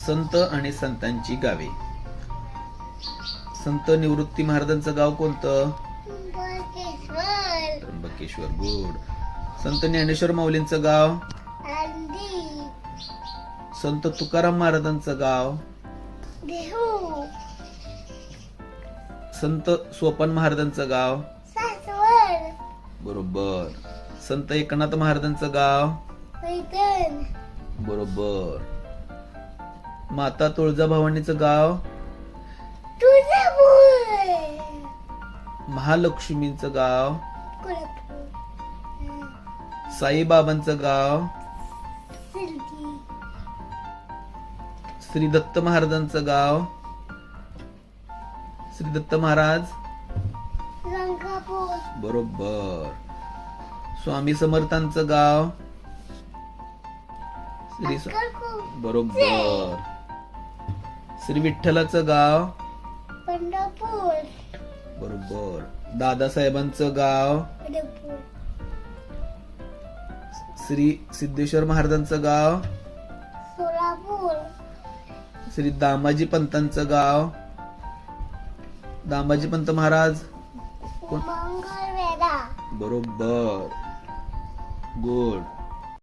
संत आणि संतांची गावे. संत निवृत्ती महाराजांचं गाव कोणतं? त्र्यंबकेश्वर. गुड. संत ज्ञानेश्वर माऊलींचं गाव? संत तुकाराम महाराजांचं गाव? संत सोपान महाराजांचं गाव? बरोबर. संत एकनाथ महाराजांचं गाव? बरोबर. माता तुळजाभवानीचं गाव? महालक्ष्मींचं गाव? साईबाबांचं गाव? श्री दत्त महाराजांचं गाव? श्री दत्त महाराज? बरोबर. स्वामी समर्थांचं गाव? बरोबर. श्री विठ्ठलाचं गाव? बरोबर. दादासाहेबांचं गाव? श्री सिद्धेश्वर महाराजांचं गाव? श्री दामाजी पंतांचं गाव? दामाजी पंत महाराज? बरोबर. गुड.